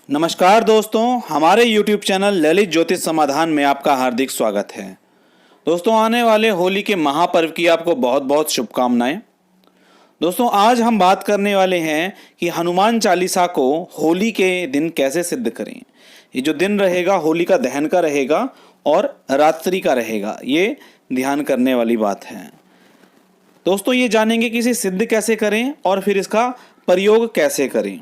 नमस्कार दोस्तों, हमारे YouTube चैनल ललित ज्योतिष समाधान में आपका हार्दिक स्वागत है। दोस्तों, आने वाले होली के महापर्व की आपको बहुत बहुत शुभकामनाएं। दोस्तों, आज हम बात करने वाले हैं कि हनुमान चालीसा को होली के दिन कैसे सिद्ध करें। ये जो दिन रहेगा होली का दहन का रहेगा और रात्रि का रहेगा, ये ध्यान करने वाली बात है। दोस्तों, ये जानेंगे कि इसे सिद्ध कैसे करें और फिर इसका प्रयोग कैसे करें।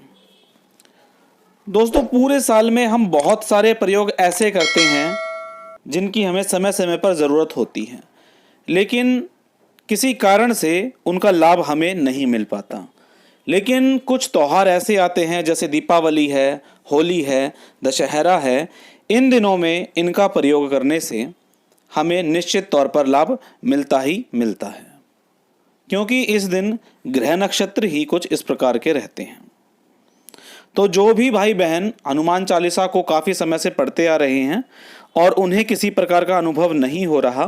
दोस्तों, पूरे साल में हम बहुत सारे प्रयोग ऐसे करते हैं जिनकी हमें समय समय पर ज़रूरत होती है, लेकिन किसी कारण से उनका लाभ हमें नहीं मिल पाता। लेकिन कुछ त्यौहार ऐसे आते हैं जैसे दीपावली है, होली है, दशहरा है। इन दिनों में इनका प्रयोग करने से हमें निश्चित तौर पर लाभ मिलता ही मिलता है, क्योंकि इस दिन ग्रह नक्षत्र ही कुछ इस प्रकार के रहते हैं। तो जो भी भाई बहन हनुमान चालीसा को काफ़ी समय से पढ़ते आ रहे हैं और उन्हें किसी प्रकार का अनुभव नहीं हो रहा,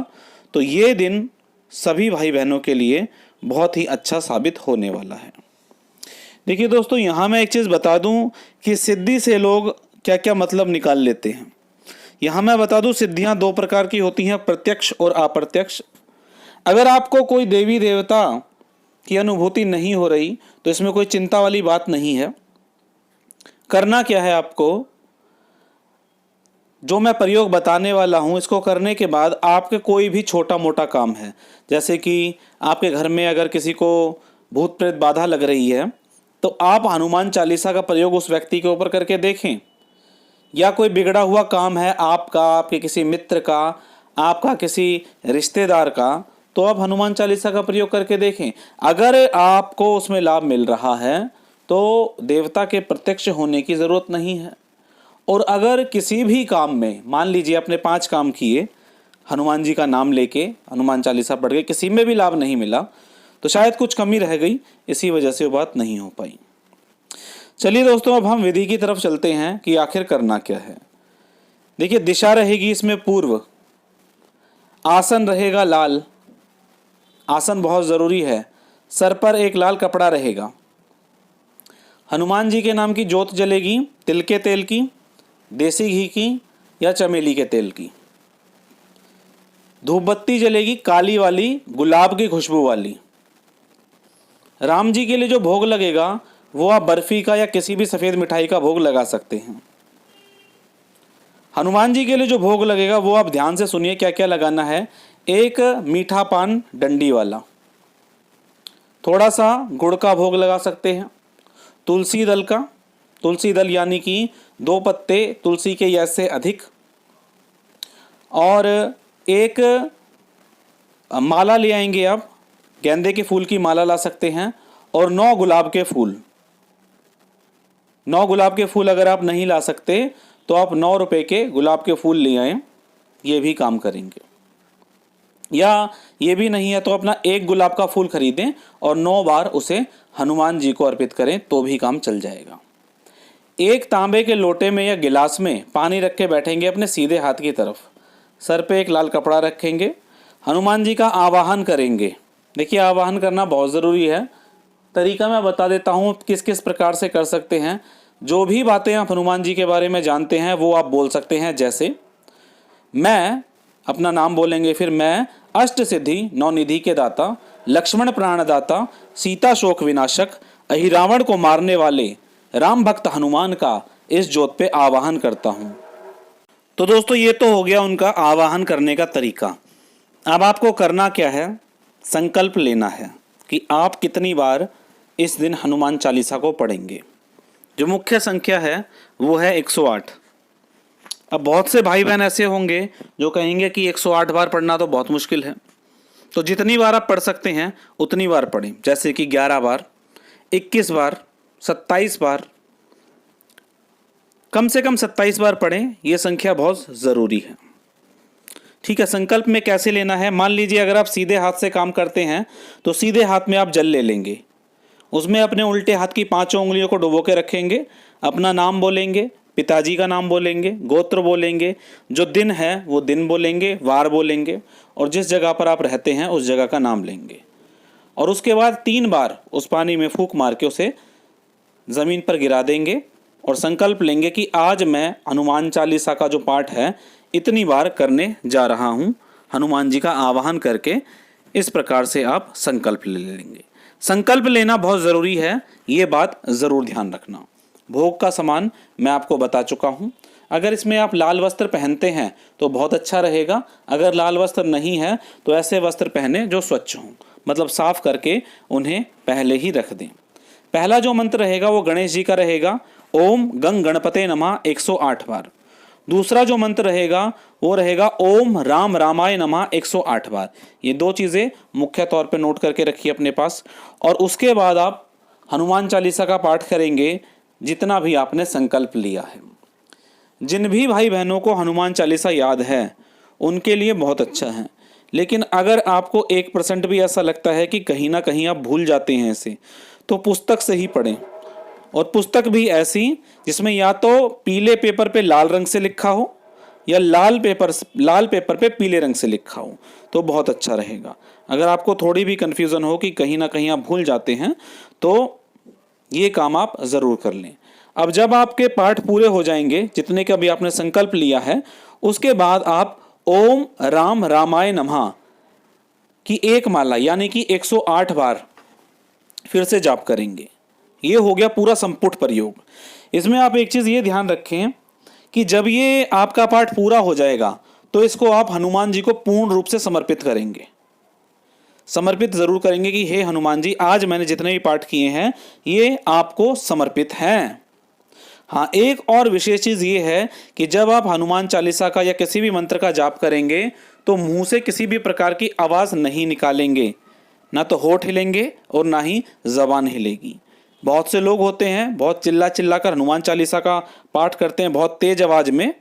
तो ये दिन सभी भाई बहनों के लिए बहुत ही अच्छा साबित होने वाला है। देखिए दोस्तों, यहाँ मैं एक चीज़ बता दूँ कि सिद्धि से लोग क्या क्या मतलब निकाल लेते हैं। यहाँ मैं बता दूँ, सिद्धियाँ दो प्रकार की होती हैं, प्रत्यक्ष और अप्रत्यक्ष। अगर आपको कोई देवी देवता की अनुभूति नहीं हो रही तो इसमें कोई चिंता वाली बात नहीं है। करना क्या है आपको, जो मैं प्रयोग बताने वाला हूं इसको करने के बाद आपके कोई भी छोटा मोटा काम है, जैसे कि आपके घर में अगर किसी को भूत प्रेत बाधा लग रही है तो आप हनुमान चालीसा का प्रयोग उस व्यक्ति के ऊपर करके देखें। या कोई बिगड़ा हुआ काम है आपका, आपके किसी मित्र का, आपका किसी रिश्तेदार का, तो आप हनुमान चालीसा का प्रयोग करके देखें। अगर आपको उसमें लाभ मिल रहा है तो देवता के प्रत्यक्ष होने की ज़रूरत नहीं है। और अगर किसी भी काम में, मान लीजिए आपने 5 काम किए हनुमान जी का नाम लेके, हनुमान चालीसा पढ़ के, किसी में भी लाभ नहीं मिला, तो शायद कुछ कमी रह गई, इसी वजह से वो बात नहीं हो पाई। चलिए दोस्तों, अब हम विधि की तरफ चलते हैं कि आखिर करना क्या है। देखिए, दिशा रहेगी इसमें पूर्व, आसन रहेगा लाल, आसन बहुत ज़रूरी है। सर पर एक लाल कपड़ा रहेगा। हनुमान जी के नाम की ज्योत जलेगी, तिल के तेल की, देसी घी की या चमेली के तेल की। धूप बत्ती जलेगी काली वाली, गुलाब की खुशबू वाली। राम जी के लिए जो भोग लगेगा वो आप बर्फी का या किसी भी सफ़ेद मिठाई का भोग लगा सकते हैं। हनुमान जी के लिए जो भोग लगेगा वो आप ध्यान से सुनिए क्या क्या लगाना है। एक मीठा पान डंडी वाला, थोड़ा सा गुड़ का भोग लगा सकते हैं। तुलसी दल का, तुलसी दल यानी कि 2 पत्ते तुलसी के या से अधिक, और एक माला ले आएंगे आप, गेंदे के फूल की माला ला सकते हैं, और 9 गुलाब के फूल। 9 गुलाब के फूल अगर आप नहीं ला सकते तो आप 9 रुपए के गुलाब के फूल ले आएँ, ये भी काम करेंगे। या ये भी नहीं है तो अपना 1 गुलाब का फूल खरीदें और 9 बार उसे हनुमान जी को अर्पित करें तो भी काम चल जाएगा। एक तांबे के लोटे में या गिलास में पानी रख के बैठेंगे अपने सीधे हाथ की तरफ, सर पे एक लाल कपड़ा रखेंगे, हनुमान जी का आवाहन करेंगे। देखिए, आवाहन करना बहुत ज़रूरी है। तरीका मैं बता देता हूँ किस किस प्रकार से कर सकते हैं। जो भी बातें आप हनुमान जी के बारे में जानते हैं वो आप बोल सकते हैं, जैसे मैं, अपना नाम बोलेंगे, फिर मैं अष्ट सिद्धि 9 निधि के दाता, लक्ष्मण प्राणदाता, सीता शोक विनाशक, अहिरावण को मारने वाले राम भक्त हनुमान का इस ज्योत पे आवाहन करता हूँ। तो दोस्तों, ये तो हो गया उनका आवाहन करने का तरीका। अब आपको करना क्या है, संकल्प लेना है कि आप कितनी बार इस दिन हनुमान चालीसा को पढ़ेंगे। जो मुख्य संख्या है वो है 108। अब बहुत से भाई बहन ऐसे होंगे जो कहेंगे कि 108 बार पढ़ना तो बहुत मुश्किल है, तो जितनी बार आप पढ़ सकते हैं उतनी बार पढ़ें। जैसे कि 11 बार, 21 बार, 27 बार, कम से कम 27 बार पढ़ें। ये संख्या बहुत ज़रूरी है। ठीक है, संकल्प में कैसे लेना है, मान लीजिए अगर आप सीधे हाथ से काम करते हैं तो सीधे हाथ में आप जल ले लेंगे, उसमें अपने उल्टे हाथ की 5 उंगलियों को डुबो के रखेंगे, अपना नाम बोलेंगे, पिताजी का नाम बोलेंगे, गोत्र बोलेंगे, जो दिन है वो दिन बोलेंगे, वार बोलेंगे, और जिस जगह पर आप रहते हैं उस जगह का नाम लेंगे। और उसके बाद 3 बार उस पानी में फूंक मार के उसे ज़मीन पर गिरा देंगे और संकल्प लेंगे कि आज मैं हनुमान चालीसा का जो पाठ है इतनी बार करने जा रहा हूँ। हनुमान जी का आवाहन करके इस प्रकार से आप संकल्प ले लेंगे। संकल्प लेना बहुत ज़रूरी है, ये बात ज़रूर ध्यान रखना। भोग का सामान मैं आपको बता चुका हूँ। अगर इसमें आप लाल वस्त्र पहनते हैं तो बहुत अच्छा रहेगा। अगर लाल वस्त्र नहीं है तो ऐसे वस्त्र पहने जो स्वच्छ हों, मतलब साफ करके उन्हें पहले ही रख दें। पहला जो मंत्र रहेगा वो गणेश जी का रहेगा, ओम गंग गणपते नमः 108 बार। दूसरा जो मंत्र रहेगा वो रहेगा ओम राम रामाय नमः 108 बार। ये दो चीज़ें मुख्य तौर पे नोट करके रखिए अपने पास। और उसके बाद आप हनुमान चालीसा का पाठ करेंगे जितना भी आपने संकल्प लिया है। जिन भी भाई बहनों को हनुमान चालीसा याद है उनके लिए बहुत अच्छा है, लेकिन अगर आपको 1% भी ऐसा लगता है कि कहीं ना कहीं आप भूल जाते हैं इसे, तो पुस्तक से ही पढ़ें। और पुस्तक भी ऐसी जिसमें या तो पीले पेपर पे लाल रंग से लिखा हो या लाल पेपर पे पीले रंग से लिखा हो, तो बहुत अच्छा रहेगा। अगर आपको थोड़ी भी कन्फ्यूज़न हो कि कहीं ना कहीं आप भूल जाते हैं तो ये काम आप ज़रूर कर लें। अब जब आपके पाठ पूरे हो जाएंगे, जितने का भी आपने संकल्प लिया है, उसके बाद आप ओम राम रामाय नमः की एक माला यानी कि 108 बार फिर से जाप करेंगे। ये हो गया पूरा संपुट प्रयोग। इसमें आप एक चीज़ ये ध्यान रखें कि जब ये आपका पाठ पूरा हो जाएगा तो इसको आप हनुमान जी को पूर्ण रूप से समर्पित करेंगे। समर्पित ज़रूर करेंगे कि हे हनुमान जी, आज मैंने जितने भी पाठ किए हैं ये आपको समर्पित हैं। हाँ, एक और विशेष चीज़ ये है कि जब आप हनुमान चालीसा का या किसी भी मंत्र का जाप करेंगे तो मुंह से किसी भी प्रकार की आवाज़ नहीं निकालेंगे, ना तो होठ हिलेंगे और ना ही ज़बान हिलेगी। बहुत से लोग होते हैं बहुत चिल्ला चिल्ला कर हनुमान चालीसा का पाठ करते हैं बहुत तेज आवाज़ में,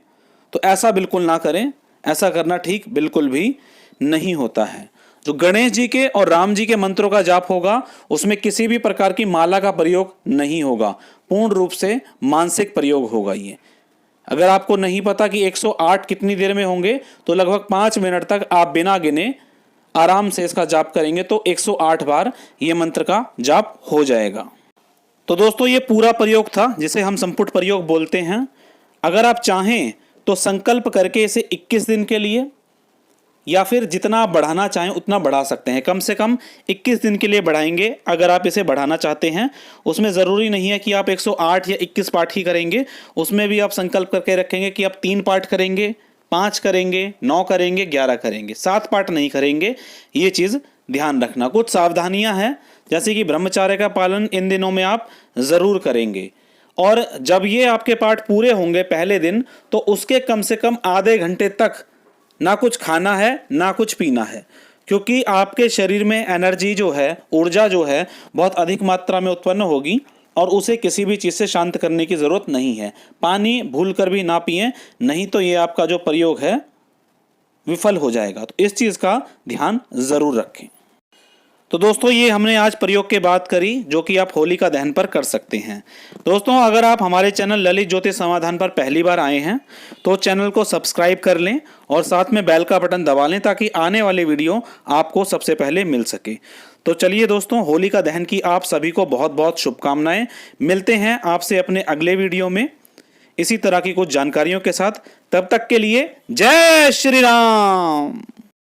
तो ऐसा बिल्कुल ना करें। ऐसा करना ठीक बिल्कुल भी नहीं होता है। जो गणेश जी के और राम जी के मंत्रों का जाप होगा उसमें किसी भी प्रकार की माला का प्रयोग नहीं होगा, पूर्ण रूप से मानसिक प्रयोग होगा। ये अगर आपको नहीं पता कि 108 कितनी देर में होंगे तो लगभग 5 मिनट तक आप बिना गिने आराम से इसका जाप करेंगे तो 108 बार ये मंत्र का जाप हो जाएगा। तो दोस्तों ये पूरा प्रयोग था जिसे हम संपुट प्रयोग बोलते हैं। अगर आप चाहें तो संकल्प करके इसे 21 दिन के लिए या फिर जितना आप बढ़ाना चाहें उतना बढ़ा सकते हैं। कम से कम 21 दिन के लिए बढ़ाएंगे अगर आप इसे बढ़ाना चाहते हैं। उसमें ज़रूरी नहीं है कि आप 108 या 21 पाठ ही करेंगे, उसमें भी आप संकल्प करके रखेंगे कि आप 3 पाठ करेंगे, 5 करेंगे, 9 करेंगे, 11 करेंगे, 7 पाठ नहीं करेंगे। ये चीज़ ध्यान रखना। कुछ सावधानियां हैं जैसे कि ब्रह्मचर्य का पालन इन दिनों में आप ज़रूर करेंगे। और जब ये आपके पाठ पूरे होंगे पहले दिन तो उसके कम से कम आधे घंटे तक ना कुछ खाना है ना कुछ पीना है, क्योंकि आपके शरीर में एनर्जी जो है, ऊर्जा जो है बहुत अधिक मात्रा में उत्पन्न होगी और उसे किसी भी चीज़ से शांत करने की ज़रूरत नहीं है। पानी भूल कर भी ना पिएं, नहीं तो ये आपका जो प्रयोग है विफल हो जाएगा। तो इस चीज़ का ध्यान ज़रूर रखें। तो दोस्तों ये हमने आज प्रयोग की बात करी जो कि आप होलिका दहन पर कर सकते हैं। दोस्तों अगर आप हमारे चैनल ललित ज्योतिष समाधान पर पहली बार आए हैं तो चैनल को सब्सक्राइब कर लें और साथ में बेल का बटन दबा लें ताकि आने वाली वीडियो आपको सबसे पहले मिल सके। तो चलिए दोस्तों, होलिका दहन की आप सभी को बहुत बहुत शुभकामनाएं। मिलते हैं आपसे अपने अगले वीडियो में इसी तरह की कुछ जानकारियों के साथ। तब तक के लिए जय श्री राम।